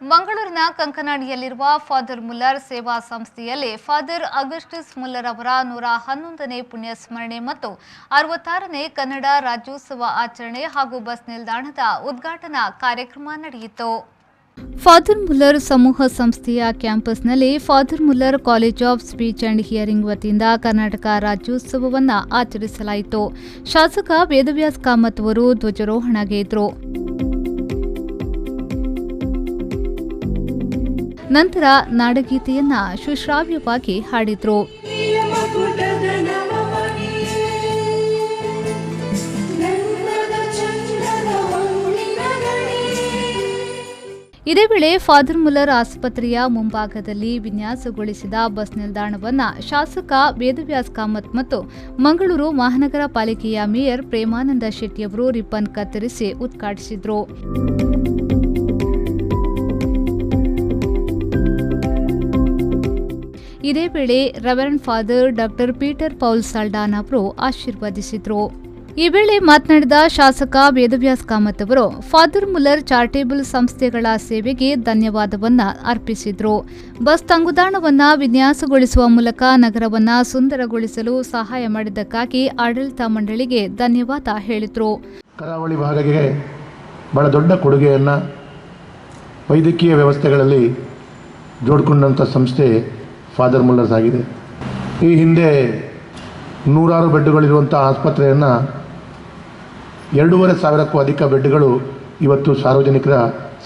ಮಂಗಳೂರಿನ ಕಂಕನಾಡಿಯಲ್ಲಿರುವ father Muller ಸೇವಾ ಸಂಸ್ಥೆಯಲ್ಲಿ ಫಾದರ್ ಅಗಸ್ಟಸ್ ಮುಲ್ಲರ್ ಅವರ 111ನೇ ಪುಣ್ಯ ಸ್ಮರಣೆ ಮತ್ತು 66ನೇ ಕನ್ನಡ ರಾಜ್ಯೋತ್ಸವ ಆಚರಣೆ ಹಾಗೂ ಬಸ್ ನಿಲ್ದಾಣದ ಉದ್ಘಾಟನಾ ಕಾರ್ಯಕ್ರಮ ನಡೆಯಿತು. ಫಾದರ್ ಮುಲ್ಲರ್ ಸಮೂಹ ಸಂಸ್ಥೆಯ ಕ್ಯಾಂಪಸ್ನಲ್ಲಿ father Muller college of speech and hearing ವತಿಯಿಂದ ಕರ್ನಾಟಕ ರಾಜ್ಯೋತ್ಸವವನ್ನು ಆಚರಿಸಲಾಯಿತು. ಶಾಸಕ ವೇದವ್ಯಾಸ್ ಕಾಮತ್ ಅವರು ಧ್ವಜಾರೋಹಣಗೈದರು. ನಂತರ ನಾಡಗೀತೆಯನ್ನ ಸುಶ್ರಾವ್ಯವಾಗಿ ಹಾಡಿದ್ರು. ಇದೇ ವೇಳೆ ಫಾದರ್ ಮುಲ್ಲರ್ ಆಸ್ಪತ್ರೆಯ ಮುಂಭಾಗದಲ್ಲಿ ವಿನ್ಯಾಸಗೊಳಿಸಿದ ಬಸ್ ನಿಲ್ದಾಣವನ್ನು ಶಾಸಕ ವೇದವ್ಯಾಸ್ ಕಾಮತ್ ಮತ್ತು ಮಂಗಳೂರು ಮಹಾನಗರ ಪಾಲಿಕೆಯ ಮೇಯರ್ ಪ್ರೇಮಾನಂದ ಶೆಟ್ಟಿಯವರು ರಿಬ್ಬನ್ ಕತ್ತರಿಸಿ ಉದ್ಘಾಟಿಸಿದರು. ಇದೇ ವೇಳೆ reverend father doctor Peter Paul Saldanha ಅವರು ಆಶೀರ್ವದಿಸಿದರು. ಈ ವೇಳೆ ಮಾತನಾಡಿದ ಶಾಸಕ ವೇದವ್ಯಾಸ್ ಕಾಮತ್ ಅವರು ಫಾದರ್ ಮುಲ್ಲರ್ ಚಾರಿಟೇಬಲ್ ಸಂಸ್ಥೆಗಳ ಸೇವೆಗೆ ಧನ್ಯವಾದವನ್ನ ಅರ್ಪಿಸಿದರು. ಬಸ್ ತಂಗುದಾಣವನ್ನು ವಿನ್ಯಾಸಗೊಳಿಸುವ ಮೂಲಕ ನಗರವನ್ನು ಸುಂದರಗೊಳಿಸಲು ಸಹಾಯ ಮಾಡಿದ್ದಕ್ಕಾಗಿ ಆಡಳಿತ ಮಂಡಳಿಗೆ ಧನ್ಯವಾದ ಹೇಳಿದರು. ಕರಾವಳಿ ಭಾಗಕ್ಕೆ ಬಹಳ ದೊಡ್ಡ ಕೊಡುಗೆಯನ್ನು ವೈದ್ಯಕೀಯ ವ್ಯವಸ್ಥೆಗಳಲ್ಲಿ ಜೋಡಿಕೊಂಡಂಥ ಸಂಸ್ಥೆ ಫಾದರ್ ಮುಲ್ಲರ್ಸ್ ಆಗಿದೆ. ಈ ಹಿಂದೆ 100 ಬೆಡ್ಗಳಿರುವಂಥ ಆಸ್ಪತ್ರೆಯನ್ನು 2,500ಕ್ಕೂ ಅಧಿಕ ಬೆಡ್ಗಳು ಇವತ್ತು ಸಾರ್ವಜನಿಕರ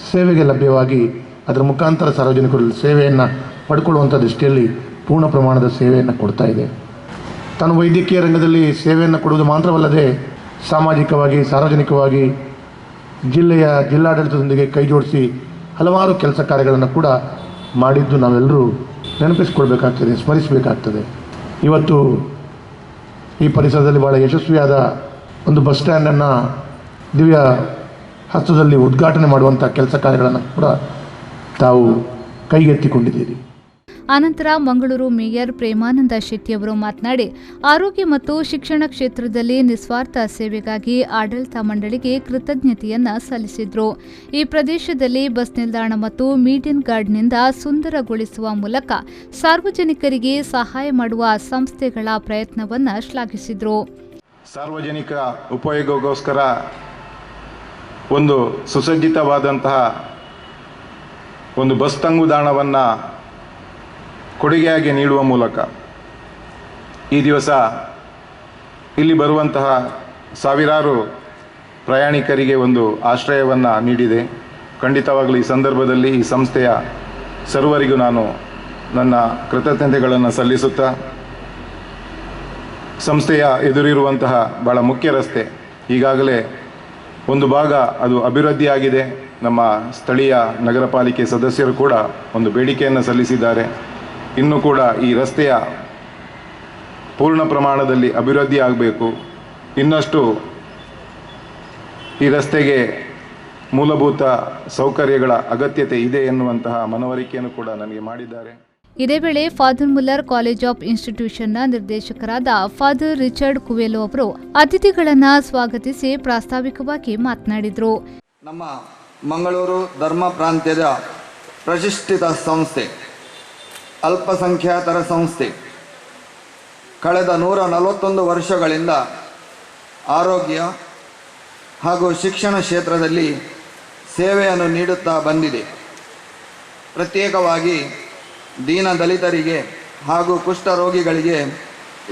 ಸೇವೆಗೆ ಲಭ್ಯವಾಗಿ ಅದರ ಮುಖಾಂತರ ಸಾರ್ವಜನಿಕರು ಸೇವೆಯನ್ನು ಪಡ್ಕೊಳ್ಳುವಂಥ ದೃಷ್ಟಿಯಲ್ಲಿ ಪೂರ್ಣ ಪ್ರಮಾಣದ ಸೇವೆಯನ್ನು ಕೊಡ್ತಾ ಇದೆ. ತಾನು ವೈದ್ಯಕೀಯ ರಂಗದಲ್ಲಿ ಸೇವೆಯನ್ನು ಕೊಡುವುದು ಮಾತ್ರವಲ್ಲದೆ ಸಾಮಾಜಿಕವಾಗಿ ಸಾರ್ವಜನಿಕವಾಗಿ ಜಿಲ್ಲಾಡಳಿತದೊಂದಿಗೆ ಕೈ ಜೋಡಿಸಿ ಹಲವಾರು ಕೆಲಸ ಕಾರ್ಯಗಳನ್ನು ಕೂಡ ಮಾಡಿದ್ದು ನಾವೆಲ್ಲರೂ ನೆನಪಿಸ್ಕೊಳ್ಬೇಕಾಗ್ತದೆ, ಸ್ಮರಿಸಬೇಕಾಗ್ತದೆ. ಇವತ್ತು ಈ ಪರಿಸರದಲ್ಲಿ ಭಾಳ ಯಶಸ್ವಿಯಾದ ಒಂದು ಬಸ್ ಸ್ಟ್ಯಾಂಡನ್ನು ದಿವ್ಯ ಹಸ್ತದಲ್ಲಿ ಉದ್ಘಾಟನೆ ಮಾಡುವಂಥ ಕೆಲಸ ಕಾರ್ಯಗಳನ್ನು ಕೂಡ ತಾವು ಕೈಗೆತ್ತಿಕೊಂಡಿದ್ದೀರಿ. ಆನಂತರ ಮಂಗಳೂರು ಮೇಯರ್ ಪ್ರೇಮಾನಂದ ಶೆಟ್ಟಿಯವರು ಮಾತನಾಡಿ ಆರೋಗ್ಯ ಮತ್ತು ಶಿಕ್ಷಣ ಕ್ಷೇತ್ರದಲ್ಲಿ ನಿಸ್ವಾರ್ಥ ಸೇವೆಗಾಗಿ ಆಡಳಿತ ಮಂಡಳಿಗೆ ಕೃತಜ್ಞತೆಯನ್ನ ಸಲ್ಲಿಸಿದರು. ಈ ಪ್ರದೇಶದಲ್ಲಿ ಬಸ್ ನಿಲ್ದಾಣ ಮತ್ತು ಮೀಡಿಯನ್ ಗಾರ್ಡ್ನಿಂದ ಸುಂದರಗೊಳಿಸುವ ಮೂಲಕ ಸಾರ್ವಜನಿಕರಿಗೆ ಸಹಾಯ ಮಾಡುವ ಸಂಸ್ಥೆಗಳ ಪ್ರಯತ್ನವನ್ನು ಶ್ಲಾಘಿಸಿದರು. ಸಾರ್ವಜನಿಕ ಉಪಯೋಗಕ್ಕೋಸ್ಕರ ಒಂದು ಸುಸಜ್ಜಿತವಾದಂತಹ ಒಂದು ಬಸ್ ತಂಗುದಾಣವನ್ನು ಕೊಡುಗೆಯಾಗಿ ನೀಡುವ ಮೂಲಕ ಈ ದಿವಸ ಇಲ್ಲಿ ಬರುವಂತಹ ಸಾವಿರಾರು ಪ್ರಯಾಣಿಕರಿಗೆ ಒಂದು ಆಶ್ರಯವನ್ನು ನೀಡಿದೆ. ಖಂಡಿತವಾಗಲೂ ಈ ಸಂದರ್ಭದಲ್ಲಿ ಈ ಸಂಸ್ಥೆಯ ಸರ್ವರಿಗೂ ನಾನು ನನ್ನ ಕೃತಜ್ಞತೆಗಳನ್ನು ಸಲ್ಲಿಸುತ್ತಾ, ಸಂಸ್ಥೆಯ ಎದುರಿರುವಂತಹ ಭಾಳ ಮುಖ್ಯ ರಸ್ತೆ ಈಗಾಗಲೇ ಒಂದು ಭಾಗ ಅದು ಅಭಿವೃದ್ಧಿಯಾಗಿದೆ. ನಮ್ಮ ಸ್ಥಳೀಯ ನಗರ ಪಾಲಿಕೆ ಸದಸ್ಯರು ಕೂಡ ಒಂದು ಬೇಡಿಕೆಯನ್ನು ಸಲ್ಲಿಸಿದ್ದಾರೆ. ಇನ್ನೂ ಕೂಡ ಈ ರಸ್ತೆಯ ಪೂರ್ಣ ಪ್ರಮಾಣದಲ್ಲಿ ಅಭಿವೃದ್ಧಿ ಆಗಬೇಕು, ಇನ್ನಷ್ಟು ಈ ರಸ್ತೆಗೆ ಮೂಲಭೂತ ಸೌಕರ್ಯಗಳ ಅಗತ್ಯತೆ ಇದೆ ಎನ್ನುವಂತಹ ಮನವರಿಕೆಯನ್ನು ಕೂಡ ನನಗೆ ಮಾಡಿದ್ದಾರೆ. ಇದೇ ವೇಳೆ ಫಾದರ್ ಮುಲ್ಲರ್ ಕಾಲೇಜ್ ಆಫ್ ಇನ್ಸ್ಟಿಟ್ಯೂಷನ್ನ ನಿರ್ದೇಶಕರಾದ ಫಾದರ್ ರಿಚರ್ಡ್ ಕುವೆಲೋ ಅವರು ಅತಿಥಿಗಳನ್ನು ಸ್ವಾಗತಿಸಿ ಪ್ರಾಸ್ತಾವಿಕವಾಗಿ ಮಾತನಾಡಿದರು. ನಮ್ಮ ಮಂಗಳೂರು ಧರ್ಮ ಪ್ರಾಂತ್ಯದ ಪ್ರತಿಷ್ಠಿತ ಸಂಸ್ಥೆ, ಅಲ್ಪಸಂಖ್ಯಾತರ ಸಂಸ್ಥೆ, ಕಳೆದ 141 ವರ್ಷಗಳಿಂದ ಆರೋಗ್ಯ ಹಾಗೂ ಶಿಕ್ಷಣ ಕ್ಷೇತ್ರದಲ್ಲಿ ಸೇವೆಯನ್ನು ನೀಡುತ್ತಾ ಬಂದಿದೆ. ಪ್ರತ್ಯೇಕವಾಗಿ ದೀನ ದಲಿತರಿಗೆ ಹಾಗೂ ಕುಷ್ಠರೋಗಿಗಳಿಗೆ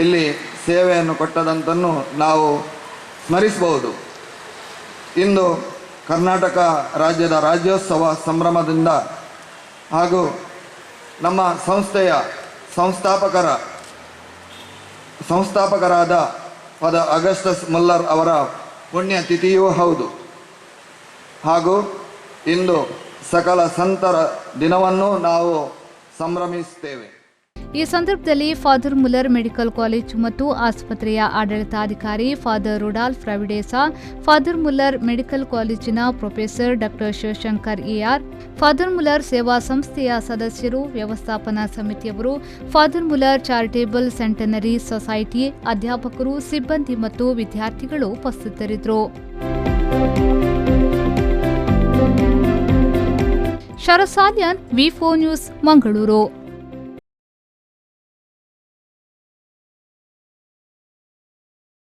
ಇಲ್ಲಿ ಸೇವೆಯನ್ನು ಕೊಟ್ಟದಂತನ್ನು ನಾವು ಸ್ಮರಿಸಬಹುದು. ಇಂದು ಕರ್ನಾಟಕ ರಾಜ್ಯದ ರಾಜ್ಯೋತ್ಸವ ಸಂಭ್ರಮದಿಂದ ಹಾಗೂ ನಮ್ಮ ಸಂಸ್ಥೆಯ ಸಂಸ್ಥಾಪಕರಾದ ಫಾದರ್ ಅಗಸ್ಟಸ್ ಮುಲ್ಲರ್ ಅವರ ಪುಣ್ಯತಿಥಿಯೂ ಹೌದು. ಹಾಗೂ ಇಂದು ಸಕಲ ಸಂತರ ದಿನವನ್ನು ನಾವು ಸಂಭ್ರಮಿಸುತ್ತೇವೆ. ಈ ಸಂದರ್ಭದಲ್ಲಿ ಫಾದರ್ ಮುಲ್ಲರ್ ಮೆಡಿಕಲ್ ಕಾಲೇಜ್ ಮತ್ತು ಆಸ್ಪತ್ರೆಯ ಆಡಳಿತಾಧಿಕಾರಿ ಫಾದರ್ ರುಡಾಲ್ಫ್ ರವಿಡೇಸಾ, ಫಾದರ್ ಮುಲ್ಲರ್ ಮೆಡಿಕಲ್ ಕಾಲೇಜಿನ professor doctor Shivashankar A R, father Muller ಸೇವಾ ಸಂಸ್ಥೆಯ ಸದಸ್ಯರು, ವ್ಯವಸ್ಥಾಪನಾ ಸಮಿತಿಯವರು, father Muller charitable centenary society ಅಧ್ಯಾಪಕರು, ಸಿಬ್ಬಂದಿ ಮತ್ತು ವಿದ್ಯಾರ್ಥಿಗಳು ಉಪಸ್ಥಿತರಿದ್ದರು. ಶರಸಾಲ್ಯನ್, ವಿ4 ನ್ಯೂಸ್, ಮಂಗಳೂರು.